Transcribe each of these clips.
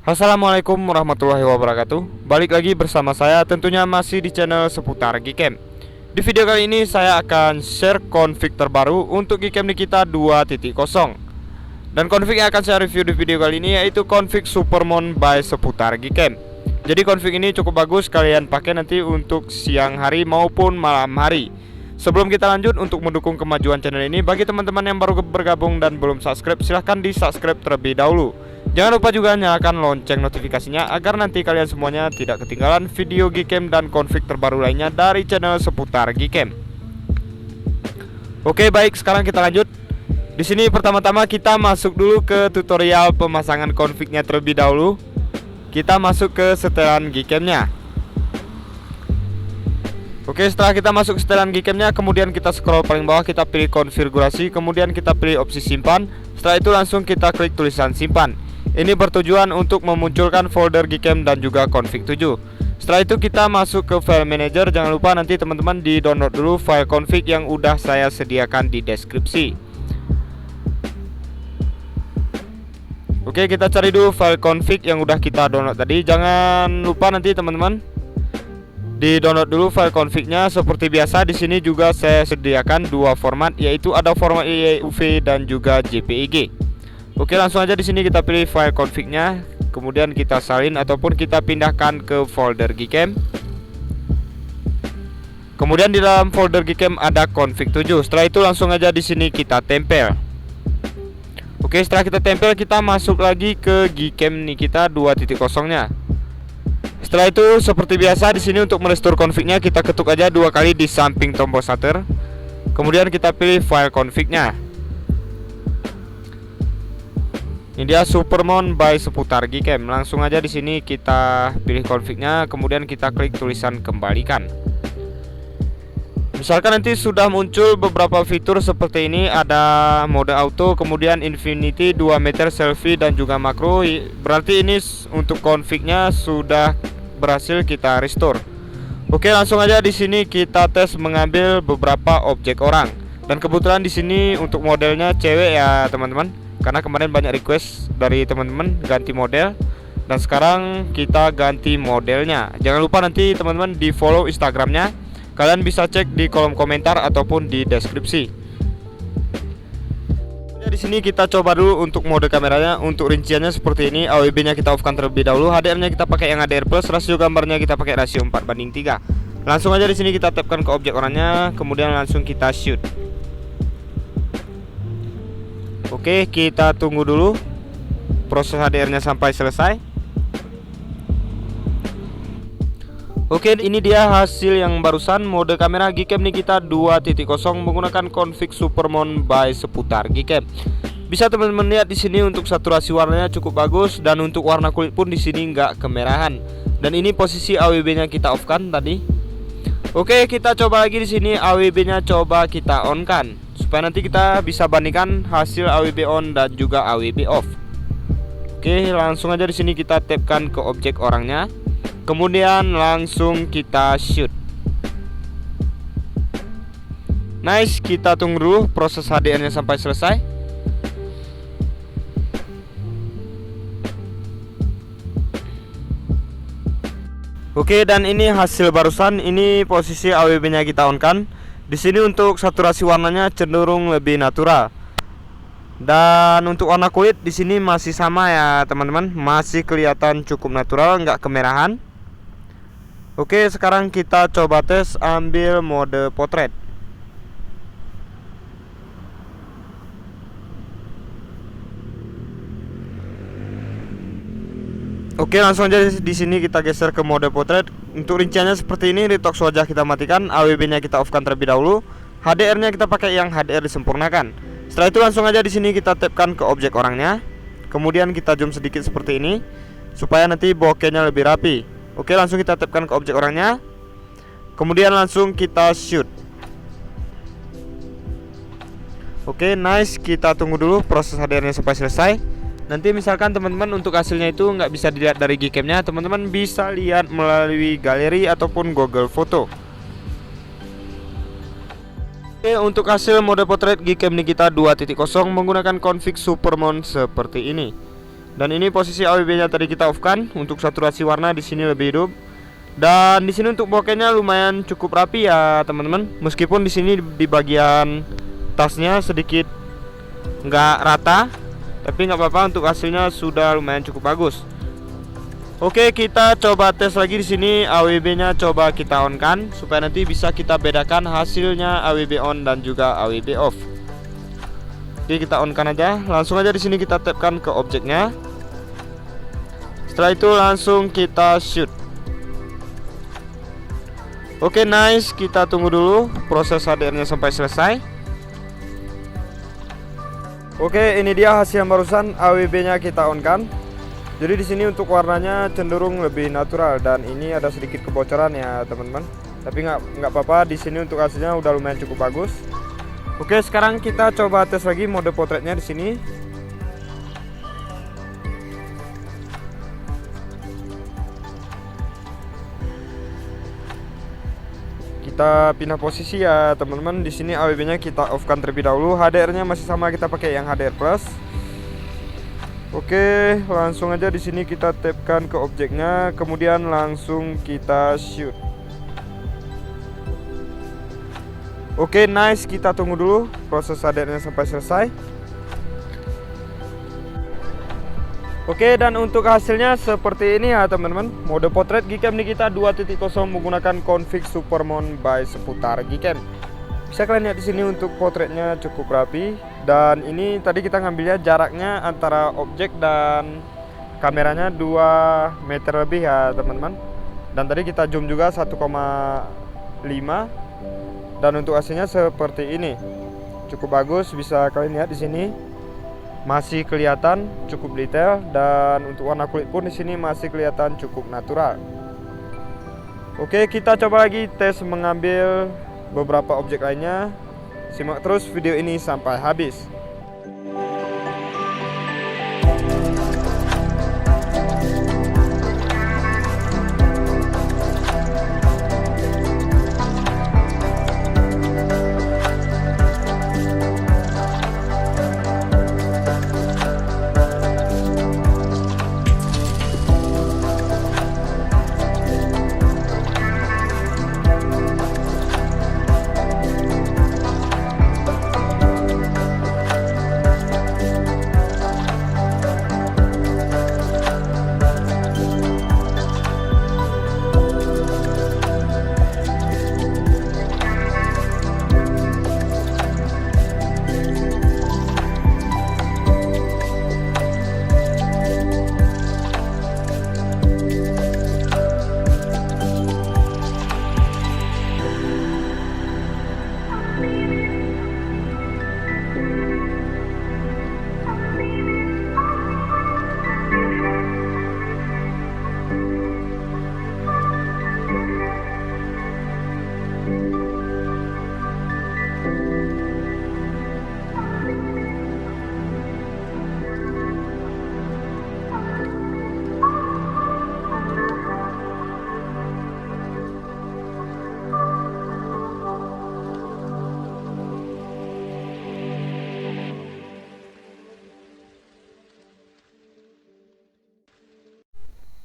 Assalamualaikum warahmatullahi wabarakatuh. Balik lagi bersama saya, tentunya masih di channel seputar Gcam. Di video kali ini saya akan share config terbaru untuk Gcam Nikita 2.0. Dan config yang akan saya review di video kali ini yaitu config Supermon by seputar Gcam. Jadi config ini cukup bagus kalian pakai nanti untuk siang hari maupun malam hari. Sebelum kita lanjut, untuk mendukung kemajuan channel ini, bagi teman-teman yang baru bergabung dan belum subscribe, silahkan di subscribe terlebih dahulu. Jangan lupa juga nyalakan lonceng notifikasinya agar nanti kalian semuanya tidak ketinggalan video Gcam dan config terbaru lainnya dari channel seputar Gcam. Oke, baik, sekarang kita lanjut. Di sini pertama-tama kita masuk dulu ke tutorial pemasangan confignya terlebih dahulu. Kita masuk ke setelan Gcam-nya. Oke, setelah kita masuk ke setelan Gcam-nya, kemudian kita scroll paling bawah, kita pilih konfigurasi, kemudian kita pilih opsi simpan. Setelah itu langsung kita klik tulisan simpan. Ini bertujuan untuk memunculkan folder Gcam dan juga config 7. Setelah itu kita masuk ke file manager. Jangan lupa nanti teman-teman di download dulu file config yang udah saya sediakan di deskripsi. Oke, kita cari dulu file config yang udah kita download tadi. Jangan lupa nanti teman-teman di download dulu file config-nya. Seperti biasa di sini juga saya sediakan dua format, yaitu ada format EUV dan juga JPEG. Oke, langsung aja di sini kita pilih file config-nya, kemudian kita salin ataupun kita pindahkan ke folder Gcam. Kemudian di dalam folder Gcam ada config 7. Setelah itu langsung aja di sini kita tempel. Oke, setelah kita tempel, kita masuk lagi ke Gcam Nikita 2.0-nya. Setelah itu seperti biasa di sini untuk merestore config-nya kita ketuk aja dua kali di samping tombol shutter. Kemudian kita pilih file config-nya. Ini dia Supermon by seputar Gcam. Langsung aja di sini kita pilih config-nya, kemudian kita klik tulisan kembalikan. Misalkan nanti sudah muncul beberapa fitur seperti ini, ada mode auto, kemudian infinity, 2 meter selfie dan juga makro. Berarti ini untuk config-nya sudah berhasil kita restore. Oke, langsung aja di sini kita tes mengambil beberapa objek orang. Dan kebetulan di sini untuk modelnya cewek ya teman-teman, karena kemarin banyak request dari teman-teman ganti model. Dan sekarang kita ganti modelnya. Jangan lupa nanti teman-teman di follow Instagramnya. Kalian bisa cek di kolom komentar ataupun di deskripsi. Di sini kita coba dulu untuk mode kameranya. Untuk rinciannya seperti ini. AWB-nya kita off-kan terlebih dahulu. HDR-nya kita pakai yang HDR plus. Rasio gambarnya kita pakai rasio 4:3. Langsung aja di sini kita tapkan ke objek orangnya, kemudian langsung kita shoot. Oke, kita tunggu dulu proses HDR-nya sampai selesai. Oke, ini dia hasil yang barusan. Mode kamera Gcam Nikita 2.0 menggunakan config Supermon by seputar Gcam. Bisa teman-teman lihat di sini untuk saturasi warnanya cukup bagus, dan untuk warna kulit pun di sini nggak kemerahan. Dan ini posisi AWB-nya kita off kan tadi. Oke, kita coba lagi di sini AWB-nya coba kita on kan, supaya nanti kita bisa bandingkan hasil AWB on dan juga AWB off. Oke, langsung aja di sini kita tapkan ke objek orangnya. Kemudian langsung kita shoot. Nice, kita tunggu dulu proses HDR-nya sampai selesai. Oke, dan ini hasil barusan. Ini posisi AWB-nya kita on kan. Di sini untuk saturasi warnanya cenderung lebih natural. Dan untuk warna kulit di sini masih sama ya teman-teman, masih kelihatan cukup natural, nggak kemerahan. Oke, sekarang kita coba tes ambil mode potret. Oke, langsung aja di sini kita geser ke mode potret. Untuk rinciannya seperti ini. Detox wajah kita matikan, AWB-nya kita off-kan terlebih dahulu. HDR-nya kita pakai yang HDR disempurnakan. Setelah itu langsung aja di sini kita tapkan ke objek orangnya. Kemudian kita zoom sedikit seperti ini supaya nanti bokehnya lebih rapi. Oke, langsung kita tapkan ke objek orangnya. Kemudian langsung kita shoot. Oke, nice, kita tunggu dulu proses HDR-nya sampai selesai. Nanti misalkan teman-teman untuk hasilnya itu nggak bisa dilihat dari Gcam-nya, teman-teman bisa lihat melalui galeri ataupun Google Foto. Oke, untuk hasil mode potret Gcam Nikita 2.0 menggunakan config Supermon seperti ini. Dan ini posisi AWB-nya tadi kita off-kan. Untuk saturasi warna di sini lebih hidup. Dan di sini untuk bokehnya lumayan cukup rapi ya teman-teman. Meskipun di sini di bagian tasnya sedikit nggak rata, tapi nggak apa-apa, untuk hasilnya sudah lumayan cukup bagus. Oke, kita coba tes lagi di sini. AWB-nya coba kita on kan supaya nanti bisa kita bedakan hasilnya AWB on dan juga AWB off. Oke, kita on kan aja. Langsung aja di sini kita tapkan ke objeknya. Setelah itu langsung kita shoot. Oke, nice. Kita tunggu dulu proses HDR-nya sampai selesai. Oke, ini dia hasil barusan. AWB-nya kita on kan. Jadi di sini untuk warnanya cenderung lebih natural dan ini ada sedikit kebocoran ya teman-teman. Tapi nggak apa-apa. Di sini untuk hasilnya udah lumayan cukup bagus. Oke, sekarang kita coba tes lagi mode potretnya di sini. Kita pindah posisi ya teman-teman. Di sini AWB-nya kita off-kan terlebih dahulu. HDR-nya masih sama, kita pakai yang HDR plus. Oke, langsung aja di sini kita tapkan ke objeknya, kemudian langsung kita shoot. Oke, nice. Kita tunggu dulu proses HDR-nya sampai selesai. Oke, dan untuk hasilnya seperti ini ya teman-teman. Mode potret Gcam Nikita 2.0 menggunakan config Supermount by Seputar Gcam. Bisa kalian lihat di sini untuk potretnya cukup rapi. Dan ini tadi kita ngambilnya jaraknya antara objek dan kameranya 2 meter lebih ya teman-teman. Dan tadi kita zoom juga 1,5. Dan untuk hasilnya seperti ini. Cukup bagus, bisa kalian lihat di sini. Masih kelihatan cukup detail dan untuk warna kulit pun di sini masih kelihatan cukup natural. Oke, kita coba lagi tes mengambil beberapa objek lainnya. Simak terus video ini sampai habis.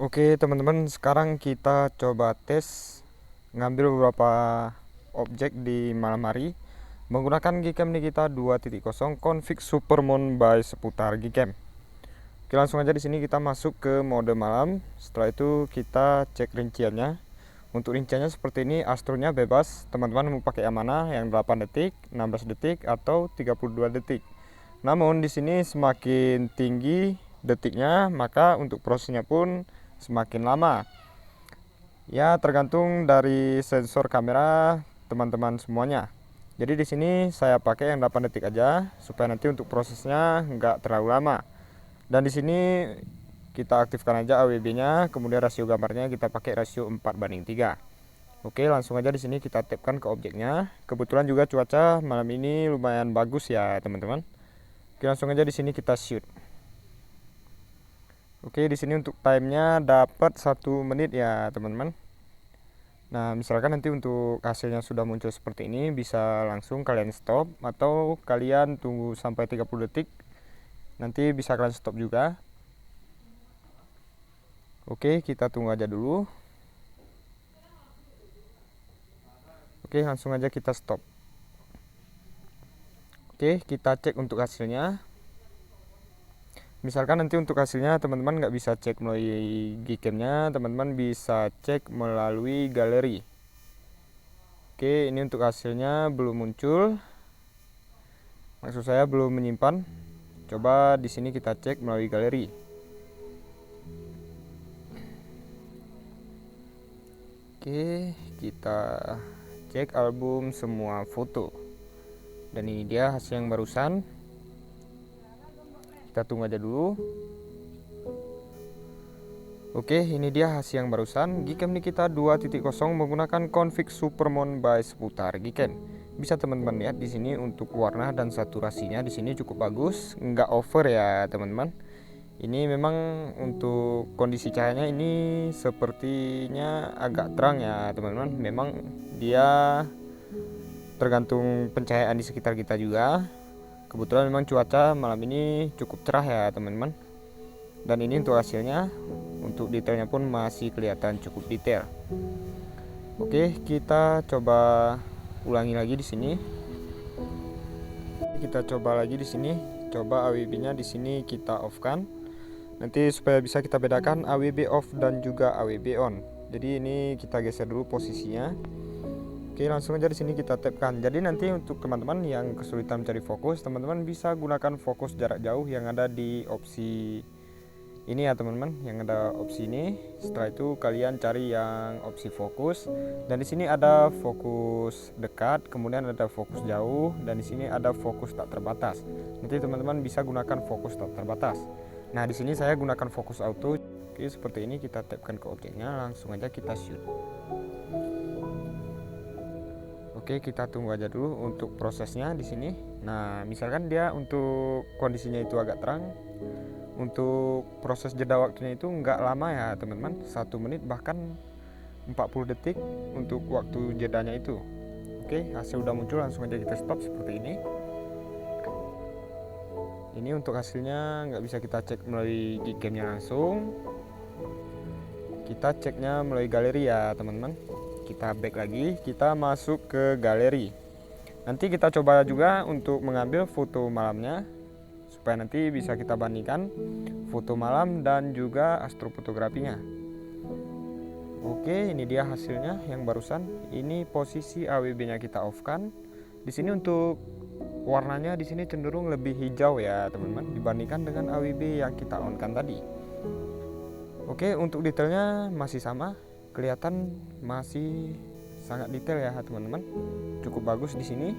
Oke teman-teman, sekarang kita coba tes ngambil beberapa objek di malam hari menggunakan Gcam Nikita 2.0 config Supermount by Seputar Gcam. Oke, langsung aja di sini kita masuk ke mode malam. Setelah itu kita cek rinciannya. Untuk rinciannya seperti ini, astronya bebas. Teman-teman mau pakai yang mana? Yang 8 detik, 16 detik atau 32 detik. Namun di sini semakin tinggi detiknya, maka untuk prosesnya pun semakin lama. Ya, tergantung dari sensor kamera teman-teman semuanya. Jadi di sini saya pakai yang 8 detik aja supaya nanti untuk prosesnya nggak terlalu lama. Dan di sini kita aktifkan aja AWB-nya, kemudian rasio gambarnya kita pakai rasio 4:3. Oke, langsung aja di sini kita tapkan ke objeknya. Kebetulan juga cuaca malam ini lumayan bagus ya, teman-teman. Oke, langsung aja di sini kita shoot. Oke, di sini untuk timenya dapat 1 menit ya teman-teman. Nah, misalkan nanti untuk hasilnya sudah muncul seperti ini, bisa langsung kalian stop atau kalian tunggu sampai 30 detik. Nanti bisa kalian stop juga. Oke, kita tunggu aja dulu. Oke, langsung aja kita stop. Oke, kita cek untuk hasilnya. Misalkan nanti untuk hasilnya teman-teman nggak bisa cek melalui Gcam-nya, teman-teman bisa cek melalui galeri. Oke, ini untuk hasilnya belum muncul. Maksud saya belum menyimpan. Coba di sini kita cek melalui galeri. Oke, kita cek album semua foto. Dan ini dia hasil yang barusan. Kita tunggu aja dulu. Oke, ini dia hasil yang barusan. Gcam Nikita 2.0 menggunakan config Supermon by Seputar Gcam. Bisa teman-teman lihat di sini untuk warna dan saturasinya di sini cukup bagus, nggak over ya teman-teman. Ini memang untuk kondisi cahayanya ini sepertinya agak terang ya teman-teman. Memang dia tergantung pencahayaan di sekitar kita juga. Kebetulan memang cuaca malam ini cukup cerah ya teman-teman. Dan ini untuk hasilnya, untuk detailnya pun masih kelihatan cukup detail. Oke, kita coba ulangi lagi di sini. Kita coba lagi di sini. Coba AWB-nya di sini kita off-kan. Nanti supaya bisa kita bedakan AWB off dan juga AWB on. Jadi ini kita geser dulu posisinya. Oke, langsung aja di sini kita tap-kan. Jadi nanti untuk teman-teman yang kesulitan mencari fokus, teman-teman bisa gunakan fokus jarak jauh yang ada di opsi ini ya teman-teman, yang ada opsi ini. Setelah itu kalian cari yang opsi fokus, dan di sini ada fokus dekat, kemudian ada fokus jauh, dan di sini ada fokus tak terbatas. Nanti teman-teman bisa gunakan fokus tak terbatas. Nah, di sini saya gunakan fokus auto. Oke, seperti ini kita tapkan ke objeknya, langsung aja kita shoot. Oke, kita tunggu aja dulu untuk prosesnya di sini. Nah, misalkan dia untuk kondisinya itu agak terang, untuk proses jeda waktunya itu nggak lama ya teman-teman, 1 menit bahkan 40 detik untuk waktu jedanya itu. Oke, hasil udah muncul, langsung aja kita stop seperti ini. Ini untuk hasilnya nggak bisa kita cek melalui Gcam-nya langsung, kita ceknya melalui galeri ya teman-teman. Kita back lagi, kita masuk ke galeri. Nanti kita coba juga untuk mengambil foto malamnya, supaya nanti bisa kita bandingkan foto malam dan juga astrofotografinya. Oke, ini dia hasilnya yang barusan. Ini posisi AWB-nya kita off-kan. Di sini untuk warnanya di sini cenderung lebih hijau ya teman-teman, dibandingkan dengan AWB yang kita on-kan tadi. Oke, untuk detailnya masih sama, kelihatan masih sangat detail ya teman-teman. Cukup bagus di sini.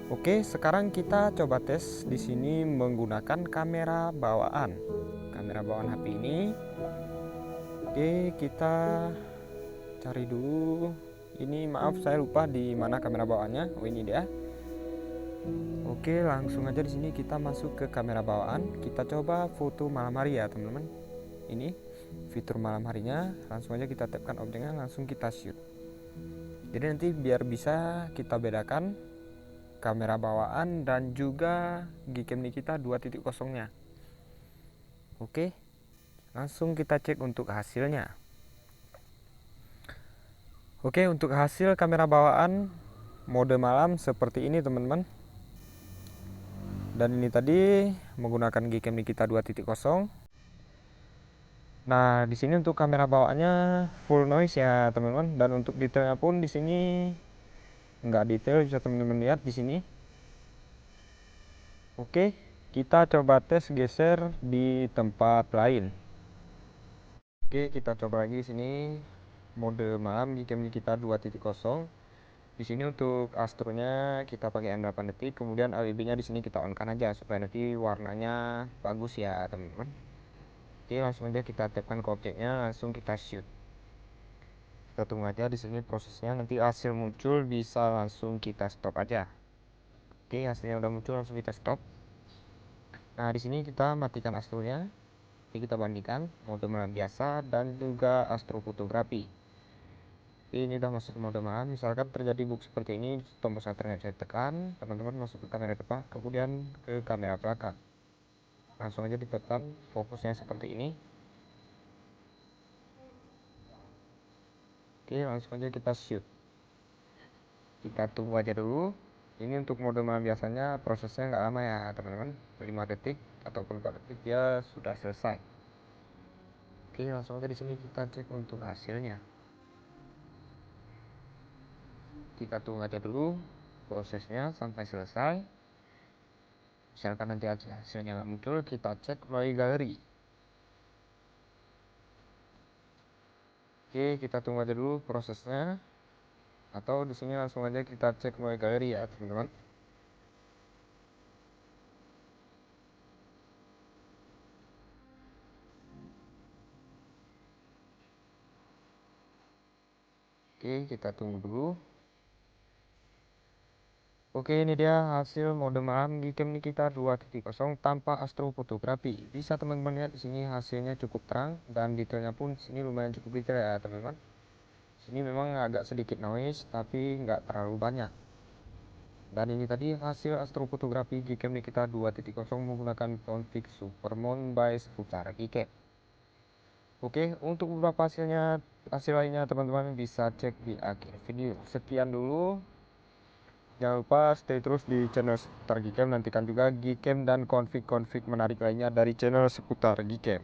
Oke, sekarang kita coba tes di sini menggunakan kamera bawaan. Kamera bawaan HP ini. Oke, kita cari dulu. Ini maaf saya lupa di mana kamera bawaannya. Oh, ini dia. Oke, langsung aja di sini kita masuk ke kamera bawaan. Kita coba foto malam hari ya, teman-teman. Ini fitur malam harinya. Langsung aja kita tapkan objeknya, langsung kita shoot. Jadi nanti biar bisa kita bedakan kamera bawaan dan juga Gcam Nikita 2.0-nya. Oke, langsung kita cek untuk hasilnya. Oke, untuk hasil kamera bawaan mode malam seperti ini teman-teman. Dan ini tadi menggunakan Gcam Nikita 2.0. Nah, di sini untuk kamera bawaannya full noise ya teman-teman, dan untuk detailnya pun di sini nggak detail, bisa teman-teman lihat di sini. Oke, kita coba tes geser di tempat lain. Oke, kita coba lagi di sini mode malam Gcam Nikita 2.0. Di sini untuk astronya kita pakai M8 detik, kemudian AWB-nya di sini kita on-kan aja supaya nanti warnanya bagus ya teman-teman. Oke, langsung aja kita tapkan ke objeknya, langsung kita shoot. Kita tunggu aja di sini prosesnya, nanti hasil muncul bisa langsung kita stop aja. Oke, hasilnya udah muncul, langsung kita stop. Nah, di sini kita matikan astronya. Jadi kita bandingkan mode malam biasa dan juga astrofotografi. Ini udah masuk ke mode malam. Misalkan terjadi bug seperti ini, tombol shutternya saya tekan, teman-teman masuk ke kamera depan, kemudian ke kamera belakang. Langsung aja ditekan fokusnya seperti ini. Oke, langsung aja kita shoot. Kita tunggu aja dulu. Ini untuk mode malam biasanya prosesnya nggak lama ya teman-teman, 5 detik ataupun 4 detik dia sudah selesai. Oke, langsung aja di sini kita cek untuk hasilnya. Kita tunggu aja dulu prosesnya sampai selesai. Misalkan nanti hasilnya nggak muncul, kita cek melalui galeri. Oke, kita tunggu aja dulu prosesnya. Atau di sini langsung aja kita cek melalui galeri ya teman-teman. Oke, kita tunggu dulu. Oke, ini dia hasil mode malam Gcam Nikita 2.0 tanpa astrofotografi. Bisa teman-teman lihat di sini hasilnya cukup terang dan detailnya pun di sini lumayan cukup detail ya teman-teman. Sini memang agak sedikit noise tapi nggak terlalu banyak. Dan ini tadi hasil astrofotografi Gcam Nikita 2.0 menggunakan config Supermon by Seputar Gcam. Oke, untuk beberapa hasil lainnya teman-teman bisa cek di akhir video. Sekian dulu. Jangan lupa stay terus di channel Seputar Gcam, nantikan juga Gcam dan konfig-konfig menarik lainnya dari channel Seputar Gcam.